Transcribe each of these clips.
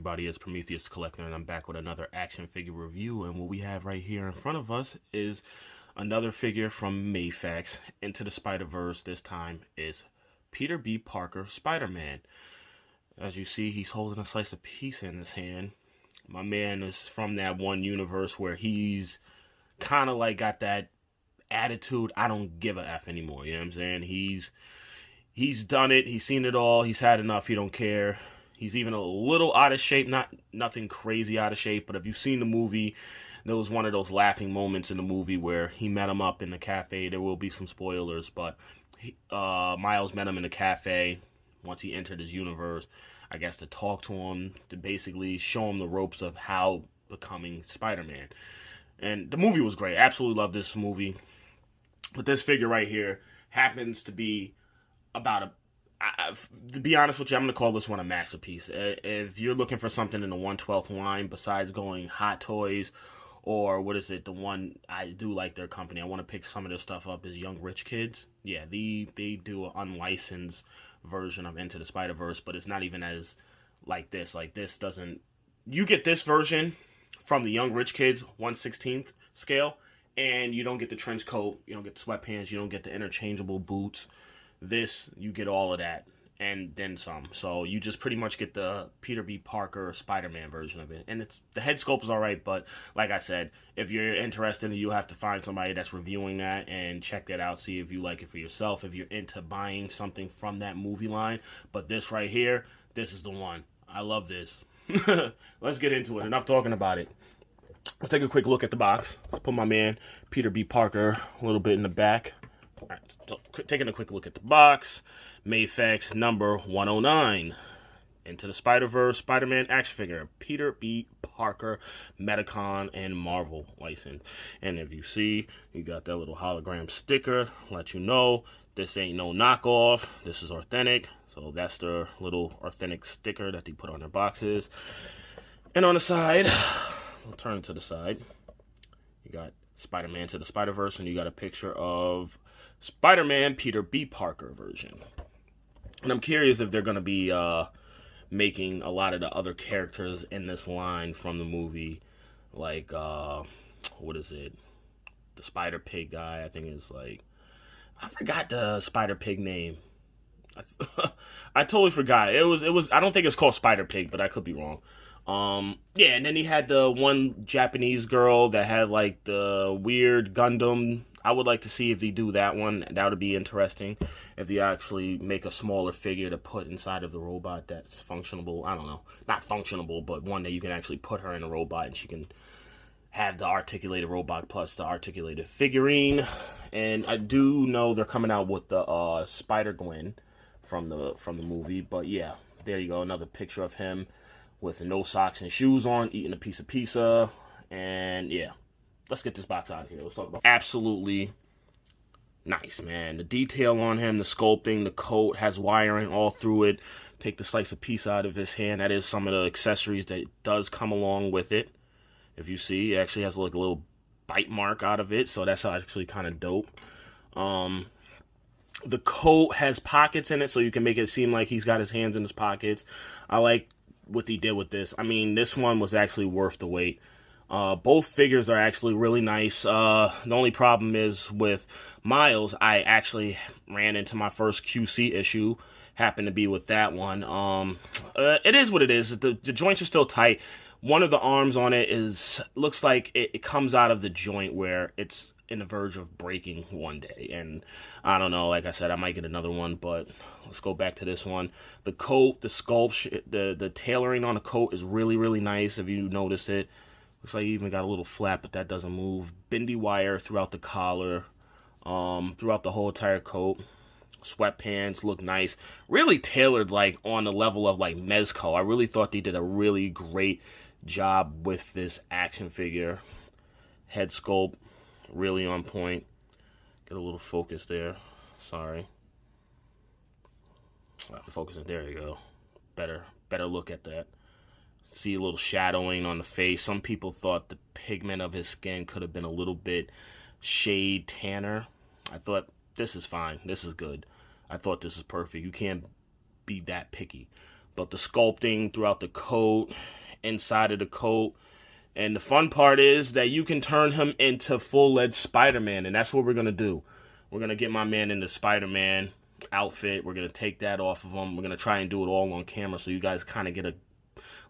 everybody? It's Prometheus Collector, and I'm back with another action figure review. And what we have right here in front of us is another figure from Mayfax, Into the Spider-Verse. This time is Peter B. Parker, Spider-Man. As you see, he's holding a slice of pizza in his hand. My man is from that one universe where he's kind of like got that attitude, I don't give a F anymore, you know what I'm saying? He's done it, he's seen it all, he's had enough, he don't care. He's even a little out of shape, nothing crazy out of shape, but if you've seen the movie, there was one of those laughing moments in the movie where he met him up in the cafe. There will be some spoilers, but Miles met him in the cafe once he entered his universe, I guess, to talk to him, to basically show him the ropes of how becoming Spider-Man. And the movie was great. Absolutely love this movie. But this figure right here happens to be about to be honest with you, I'm going to call this one a masterpiece. If you're looking for something in the 1/12th line besides going Hot Toys or what is it, the one, I do like their company, I want to pick some of their stuff up, is Young Rich Kids. Yeah, they do an unlicensed version of Into the Spider-Verse, but it's not even as like this. Like this doesn't, you get this version from the Young Rich Kids 1/16th scale, and you don't get the trench coat, you don't get the sweatpants, you don't get the interchangeable boots. This, you get all of that, and then some. So you just pretty much get the Peter B. Parker Spider-Man version of it. And it's the head sculpt is alright, but like I said, if you're interested, you have to find somebody that's reviewing that and check that out, see if you like it for yourself, if you're into buying something from that movie line. But this right here, this is the one. I love this. Let's get into it. Enough talking about it. Let's take a quick look at the box. Let's put my man Peter B. Parker a little bit in the back. All right, so taking a quick look at the box. Mayfax number 109. Into the Spider-Verse Spider-Man action figure. Peter B. Parker, Metacon and Marvel license. And if you see, you got that little hologram sticker. Let you know this ain't no knockoff. This is authentic. So that's the little authentic sticker that they put on their boxes. And on the side, we'll turn to the side. You got Spider-Man to the Spider-Verse, and you got a picture of Spider-Man Peter B. Parker version. And I'm curious if they're going to be making a lot of the other characters in this line from the movie. Like, what is it? The Spider-Pig guy, I think is like, I forgot the Spider-Pig name. I totally forgot. It was. I don't think it's called Spider-Pig, but I could be wrong. Yeah, and then he had the one Japanese girl that had like the weird Gundam. I would like to see if they do that one. That would be interesting. If they actually make a smaller figure to put inside of the robot that's functionable. I don't know. Not functionable, but one that you can actually put her in a robot and she can have the articulated robot plus the articulated figurine. And I do know they're coming out with the Spider-Gwen from the movie. But yeah, there you go. Another picture of him with no socks and shoes on, eating a piece of pizza. And yeah, let's get this box out of here. Let's talk about absolutely nice, man. The detail on him, the sculpting, the coat has wiring all through it. Take the slice of pizza out of his hand. That is some of the accessories that does come along with it. If you see, it actually has like a little bite mark out of it, so that's actually kind of dope. The coat has pockets in it, so you can make it seem like he's got his hands in his pockets. I like what they did with this. I mean, this one was actually worth the wait. Both figures are actually really nice. The only problem is with Miles, I actually ran into my first QC issue. Happened to be with that one. It is what it is. The joints are still tight. One of the arms on it looks like it comes out of the joint where it's in the verge of breaking one day. And I don't know, like I said, I might get another one, but let's go back to this one. The coat, the sculpt, the tailoring on the coat is really, really nice if you notice it. Looks like you even got a little flap, but that doesn't move. Bendy wire throughout the collar, throughout the whole entire coat. Sweatpants look nice. Really tailored, like, on the level of, like, Mezco. I really thought they did a really great job with this action figure. Head sculpt, really on point. Get a little focus there. Sorry. Focusing, there you go. Better look at that. See a little shadowing on the face. Some people thought the pigment of his skin could have been a little bit shade tanner. I thought, this is fine. This is good. I thought this is perfect. You can't be that picky. But the sculpting throughout the coat inside of the coat. And the fun part is that you can turn him into full-fledged Spider-Man, and that's what we're going to do. We're going to get my man into Spider-Man outfit. We're going to take that off of him. We're going to try and do it all on camera so you guys kind of get a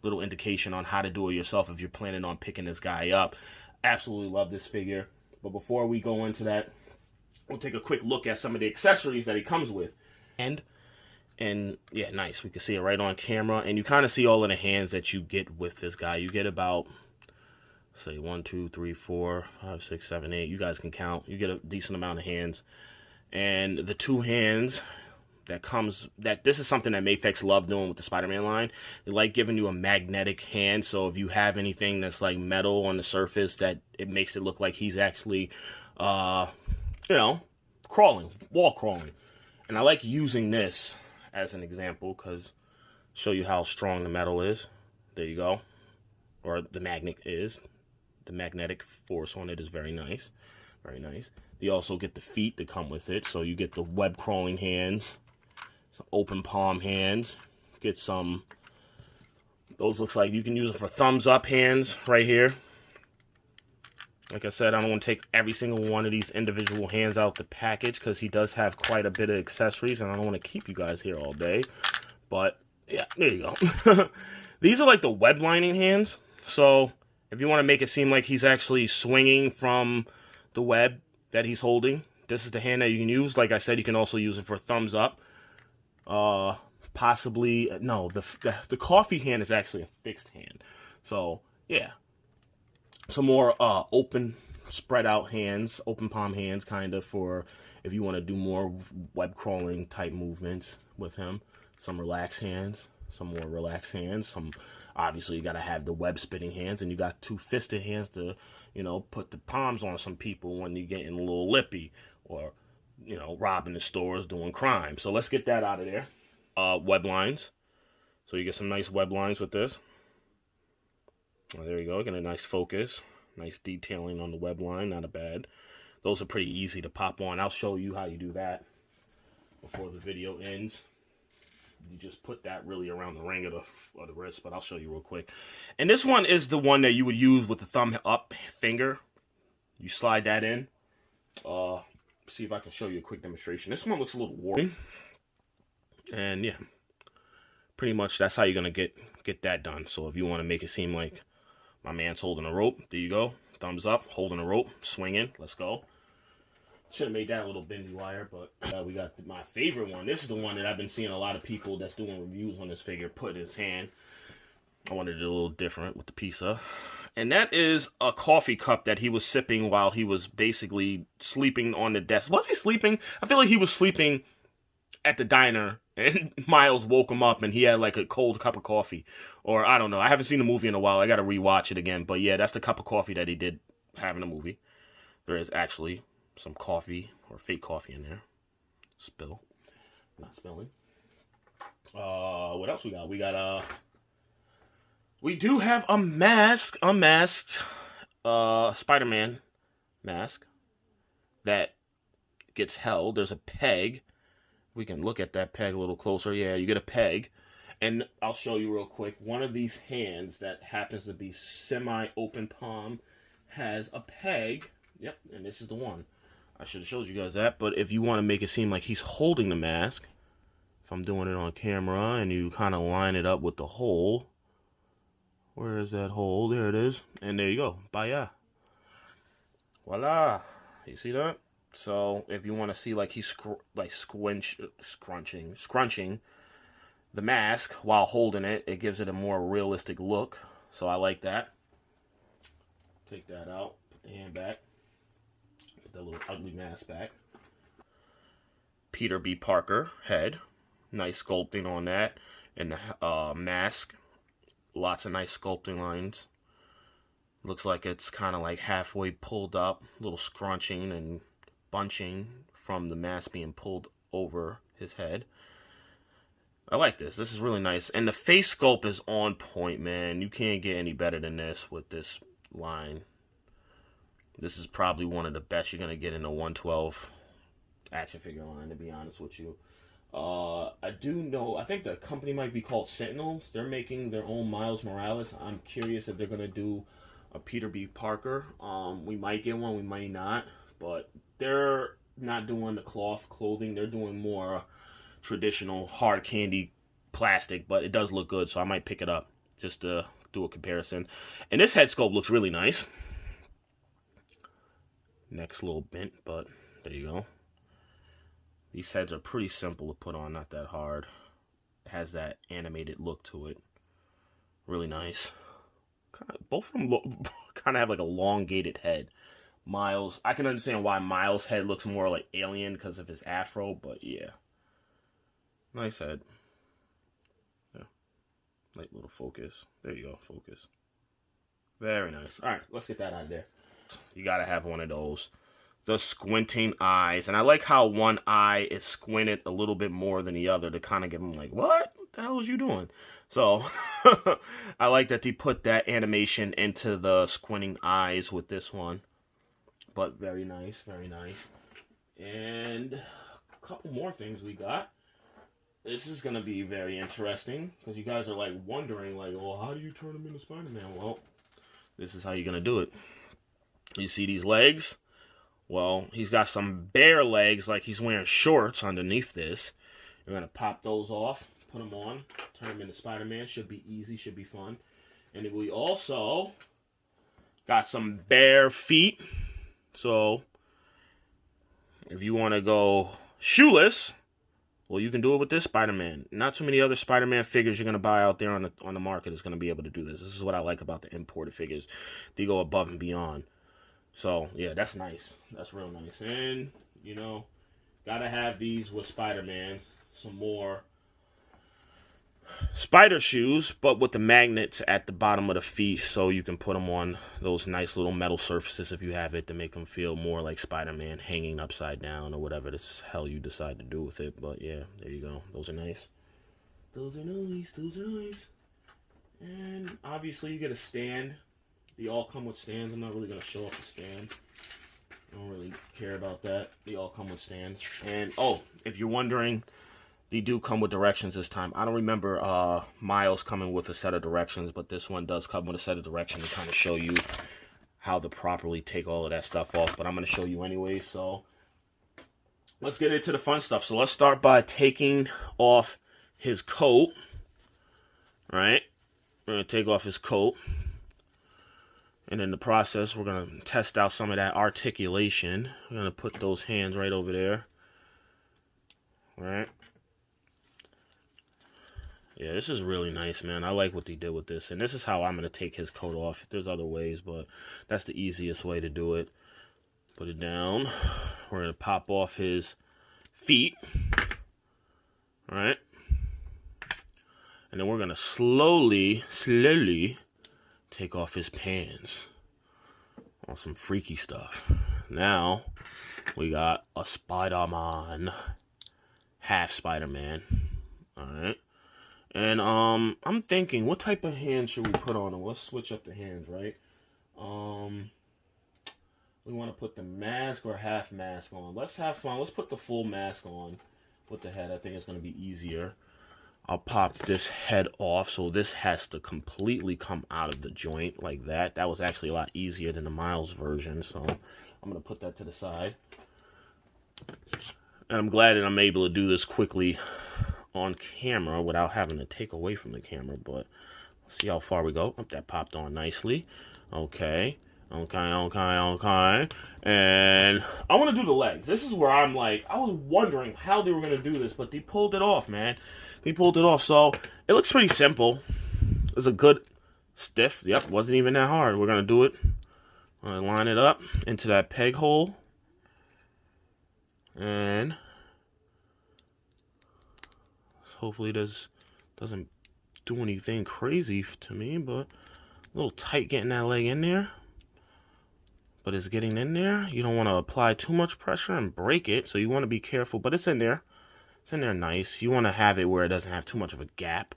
little indication on how to do it yourself if you're planning on picking this guy up. Absolutely love this figure. But before we go into that, we'll take a quick look at some of the accessories that he comes with. And yeah, nice. We can see it right on camera. And you kind of see all of the hands that you get with this guy. You get about, say, 1, 2, 3, 4, 5, 6, 7, 8. You guys can count. You get a decent amount of hands. And the 2 hands this is something that Mafex love doing with the Spider-Man line. They like giving you a magnetic hand, so if you have anything that's like metal on the surface, that it makes it look like he's actually, crawling, wall crawling. And I like using this as an example because show you how strong the metal is. There you go. Or the magnet is. The magnetic force on it is very nice. Very nice. You also get the feet that come with it, so you get the web crawling hands. Some open palm hands. Get some, those looks like you can use it for thumbs up hands right here. Like I said, I don't want to take every single one of these individual hands out the package because he does have quite a bit of accessories and I don't want to keep you guys here all day. But yeah, there you go. These are like the web lining hands. So if you want to make it seem like he's actually swinging from the web that he's holding, this is the hand that you can use. Like I said, you can also use it for thumbs up. Possibly, no, the coffee hand is actually a fixed hand. So, yeah. Some more open, spread out hands, open palm hands, kind of, for if you want to do more web crawling type movements with him. Some relaxed hands, some more relaxed hands. Some, obviously, you got to have the web spitting hands, and you got 2 fisted hands to, put the palms on some people when you're getting a little lippy, or robbing the stores, doing crime. So let's get that out of there. Web lines. So you get some nice web lines with this. Oh, there you go. Get a nice focus. Nice detailing on the web line. Not a bad. Those are pretty easy to pop on. I'll show you how you do that before the video ends. You just put that really around the ring of the wrist, but I'll show you real quick. And this one is the one that you would use with the thumb up finger. You slide that in. See if I can show you a quick demonstration. This one looks a little warped. And yeah, pretty much that's how you're going to get that done. So if you want to make it seem like my man's holding a rope, there you go. Thumbs up, holding a rope, swinging. Let's go. Should have made that a little bendy wire, but we got my favorite one. This is the one that I've been seeing a lot of people that's doing reviews on this figure put in his hand. I wanted to do a little different with the pizza. And that is a coffee cup that he was sipping while he was basically sleeping on the desk. Was he sleeping? I feel like he was sleeping at the diner and Miles woke him up and he had like a cold cup of coffee. Or I don't know. I haven't seen the movie in a while. I got to rewatch it again. But yeah, that's the cup of coffee that he did have in the movie. There is actually some coffee or fake coffee in there. Spill. Not spilling. What else we got? We do have a mask, unmasked Spider-Man mask that gets held. There's a peg. We can look at that peg a little closer. Yeah, you get a peg. And I'll show you real quick. One of these hands that happens to be semi-open palm has a peg. Yep, and this is the one. I should have showed you guys that. But if you want to make it seem like he's holding the mask, if I'm doing it on camera and you kind of line it up with the hole. Where is that hole? There it is. And there you go. Baya. Voila. You see that? So if you want to see like he's scrunching the mask while holding it, it gives it a more realistic look. So I like that. Take that out. Put the hand back. Put that little ugly mask back. Peter B. Parker head. Nice sculpting on that. And the mask. Lots of nice sculpting lines. Looks like it's kind of like halfway pulled up. A little scrunching and bunching from the mask being pulled over his head. I like this. This is really nice. And the face sculpt is on point, man. You can't get any better than this with this line. This is probably one of the best you're going to get in a 112 action figure line, to be honest with you. I do know, I think the company might be called Sentinels. They're making their own Miles Morales. I'm curious if they're going to do a Peter B. Parker. We might get one, we might not. But they're not doing the cloth clothing. They're doing more traditional hard candy plastic, but it does look good, so I might pick it up just to do a comparison. And this head sculpt looks really nice. Neck's a little bent, but there you go. These heads are pretty simple to put on, not that hard. It has that animated look to it. Really nice. Both of them kind of have like a elongated head. Miles, I can understand why Miles' head looks more like alien because of his afro, but yeah. Nice head. Yeah. Light little focus. There you go, focus. Very nice. Alright, let's get that out of there. You gotta have one of those. The Squinting Eyes. And I like how one eye is squinted a little bit more than the other to kind of give them like, what the hell is you doing? So, I like that they put that animation into the Squinting Eyes with this one. But very nice, very nice. And a couple more things we got. This is going to be very interesting because you guys are like wondering like, well, how do you turn him into Spider-Man? Well, this is how you're going to do it. You see these legs? Well, he's got some bare legs like he's wearing shorts underneath this. You're going to pop those off, put them on, turn him into Spider-Man. Should be easy, should be fun. And then we also got some bare feet. So, if you want to go shoeless, well, you can do it with this Spider-Man. Not too many other Spider-Man figures you're going to buy out there on the market is going to be able to do this. This is what I like about the imported figures. They go above and beyond. So, yeah, that's nice. That's real nice. And, you know, gotta have these with Spider-Man. Some more spider shoes, but with the magnets at the bottom of the feet so you can put them on those nice little metal surfaces if you have it to make them feel more like Spider-Man hanging upside down or whatever the hell you decide to do with it. But, yeah, there you go. Those are nice. Those are nice. Those are nice. And, obviously, you get a stand. They all come with stands. I'm not really going to show off the stand. I don't really care about that. They all come with stands. And, oh, if you're wondering, they do come with directions this time. I don't remember Miles coming with a set of directions, but this one does come with a set of directions to kind of show you how to properly take all of that stuff off. But I'm going to show you anyway, so let's get into the fun stuff. So let's start by taking off his coat. All right? We're going to take off his coat. And in the process, we're going to test out some of that articulation. We're going to put those hands right over there. All right. Yeah, this is really nice, man. I like what they did with this. And this is how I'm going to take his coat off. There's other ways, but that's the easiest way to do it. Put it down. We're going to pop off his feet. All right. And then we're going to slowly take off his pants on some freaky stuff. Now we got a Spider-Man, half Spider-Man. All right, and I'm thinking, what type of hands should we put on him? Let's switch up the hands, right? We want to put the mask or half mask on. Let's have fun. Let's put the full mask on with the head. I think it's going to be easier. I'll pop this head off, so this has to completely come out of the joint like that. That was actually a lot easier than the Miles version, so I'm going to put that to the side. And I'm glad that I'm able to do this quickly on camera without having to take away from the camera, but let's see how far we go. Oh, that popped on nicely. Okay. And I want to do the legs. This is where I'm like, I was wondering how they were going to do this, but they pulled it off, man. They pulled it off, so it looks pretty simple. It's a good stiff. Yep, wasn't even that hard. We're going to do it. I'm going to line it up into that peg hole. And hopefully this doesn't do anything crazy to me, but a little tight getting that leg in there. But it's getting in there. You don't want to apply too much pressure and break it, so you want to be careful. But it's in there. It's in there nice. You want to have it where it doesn't have too much of a gap.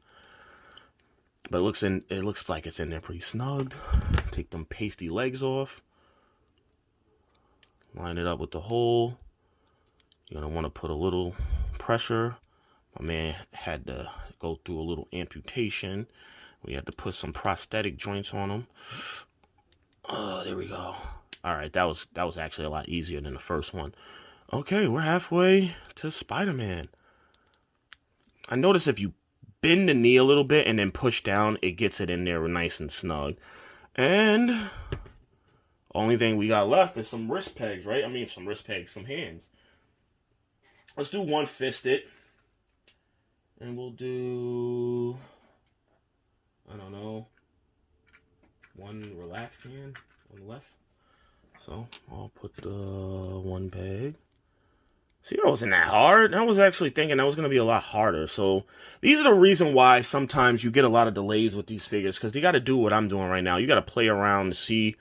But it looks like it's in there pretty snugged. Take them pasty legs off. Line it up with the hole. You're going to want to put a little pressure My man had to go through a little amputation. We had to put some prosthetic joints on him. Oh, there we go. All right, that was actually a lot easier than the first one. Okay, we're halfway to Spider-Man. I notice if you bend the knee a little bit and then push down, it gets it in there nice and snug. And only thing we got left is some wrist pegs, right? I mean, some wrist pegs, some hands. Let's do one fisted. And we'll do, I don't know, one relaxed hand on the left. So I'll put the one peg. See, that wasn't that hard. I was actually thinking that was going to be a lot harder. So these are the reason why sometimes you get a lot of delays with these figures, because you got to do what I'm doing right now. You got to play around to see,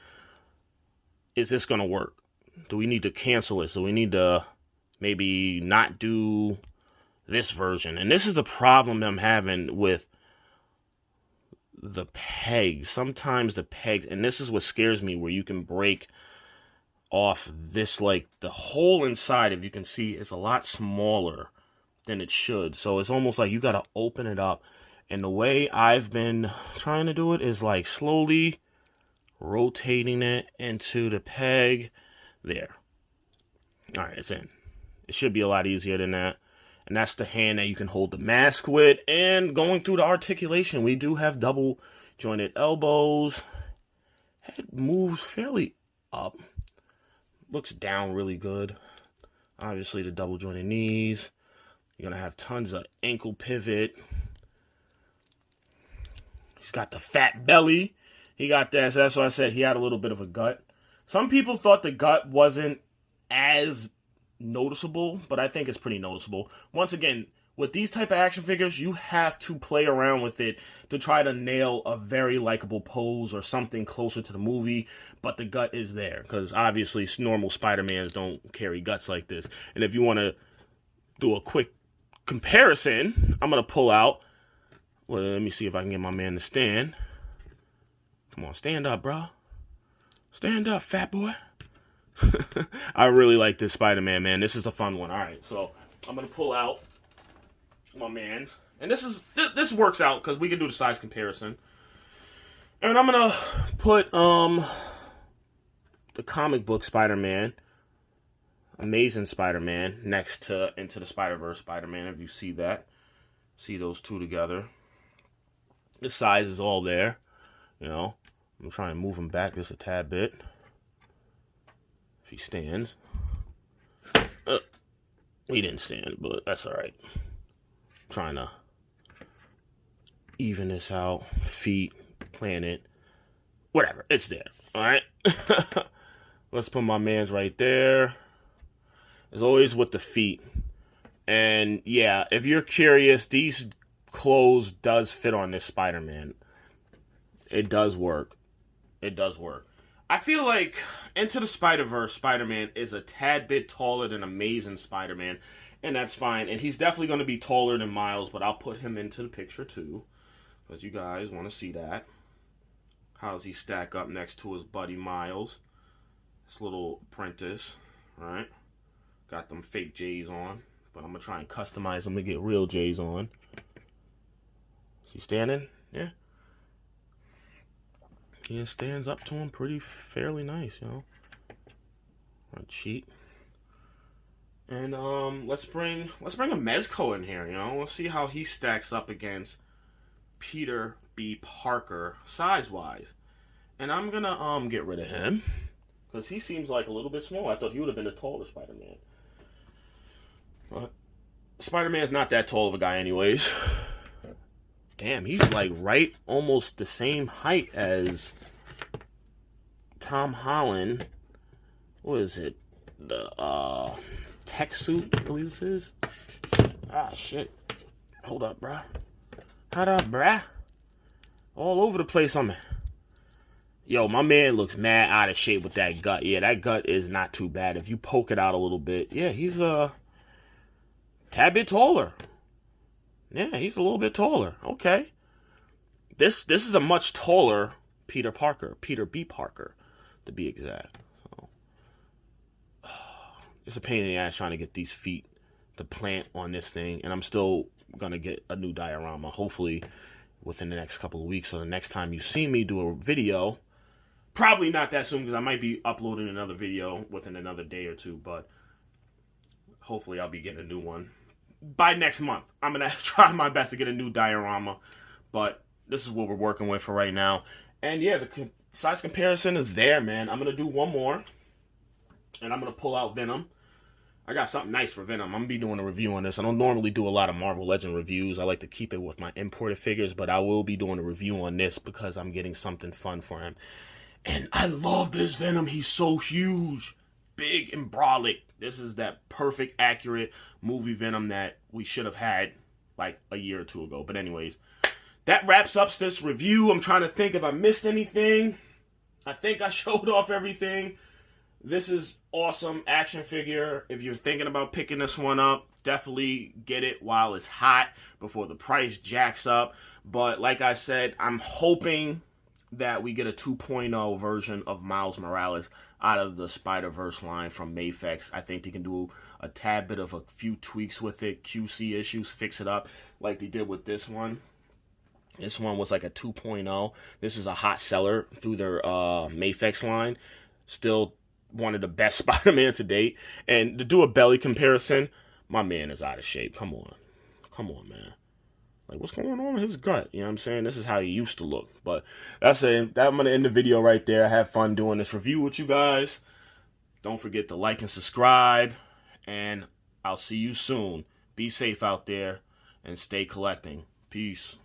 is this going to work? Do we need to cancel it? So we need to maybe not do this version. And this is the problem I'm having with the pegs. Sometimes the pegs, and this is what scares me, where you can break off this, like the hole inside, if you can see, is a lot smaller than it should. So it's almost like you got to open it up. And the way I've been trying to do it is like slowly rotating it into the peg. There. All right, it's in. It should be a lot easier than that. And that's the hand that you can hold the mask with. And going through the articulation, we do have double jointed elbows. Head moves fairly up. Looks down really good. Obviously, the double jointed knees. You're going to have tons of ankle pivot. He's got the fat belly. He got that. So that's why I said he had a little bit of a gut. Some people thought the gut wasn't as noticeable, but I think it's pretty noticeable. Once again, with these type of action figures, you have to play around with it to try to nail a very likable pose or something closer to the movie, but the gut is there, because obviously normal Spider-Mans don't carry guts like this. And if you want to do a quick comparison, I'm going to pull out, well, let me see if I can get my man to stand. Come on, stand up, bro. Stand up, fat boy. I really like this Spider-Man, man. This is a fun one. All right, so I'm going to pull out my man's. And this works out because we can do the size comparison. And I'm going to put the comic book Spider-Man, Amazing Spider-Man, next to Into the Spider-Verse Spider-Man, if you see that. See those two together. The size is all there. You know, I'm trying to move him back just a tad bit. If he stands. He didn't stand, but that's all right. Trying to even this out. Feet, planet, whatever. It's there. All right. Let's put my man's right there. As always with the feet. And yeah, if you're curious, these clothes does fit on this Spider-Man. It does work. It does work. I feel like Into the Spider-Verse Spider-Man is a tad bit taller than Amazing Spider-Man, and that's fine. And he's definitely going to be taller than Miles, but I'll put him into the picture too, because you guys want to see that. How does he stack up next to his buddy Miles? This little apprentice, right? Got them fake J's on, but I'm going to try and customize them to get real J's on. Is he standing? Yeah. He stands up to him fairly nice, you know. Not cheat. And let's bring a Mezco in here, you know. We'll see how he stacks up against Peter B. Parker size-wise. And I'm gonna get rid of him, because he seems like a little bit small. I thought he would have been a taller Spider-Man. But Spider-Man's not that tall of a guy anyways. Damn, he's like right almost the same height as Tom Holland. What is it? The tech suit, I believe this is. Ah, shit. Hold up, bruh. Hold up, bruh. All over the place on me. Yo, my man looks mad out of shape with that gut. Yeah, that gut is not too bad. If you poke it out a little bit. Yeah, he's a tad bit taller. Yeah, he's a little bit taller. Okay. This is a much taller Peter Parker. Peter B. Parker, to be exact. So, it's a pain in the ass trying to get these feet the plant on this thing, and I'm still gonna get a new diorama, hopefully within the next couple of weeks. So the next time you see me do a video, probably not that soon, because I might be uploading another video within another day or two, but hopefully I'll be getting a new one by next month. I'm gonna try my best to get a new diorama, but this is what we're working with for right now. And yeah, the size comparison is there, man. I'm gonna do one more, and I'm gonna pull out Venom. I got something nice for Venom. I'm going to be doing a review on this. I don't normally do a lot of Marvel Legend reviews. I like to keep it with my imported figures, but I will be doing a review on this because I'm getting something fun for him. And I love this Venom. He's so huge, big, and brolic. This is that perfect, accurate movie Venom that we should have had like a year or two ago. But anyways, that wraps up this review. I'm trying to think if I missed anything. I think I showed off everything. This is awesome action figure. If you're thinking about picking this one up, definitely get it while it's hot before the price jacks up. But like I said, I'm hoping that we get a 2.0 version of Miles Morales out of the Spider-Verse line from Mafex. I think they can do a tad bit of a few tweaks with it, QC issues, fix it up like they did with this one. This one was like a 2.0. This is a hot seller through their Mafex line. Still one of the best Spider-Man to date. And to do a belly comparison, my man is out of shape. Come on. Come on, man. Like, what's going on with his gut? You know what I'm saying? This is how he used to look. But that's it. I'm going to end the video right there. I had fun doing this review with you guys. Don't forget to like and subscribe. And I'll see you soon. Be safe out there and stay collecting. Peace.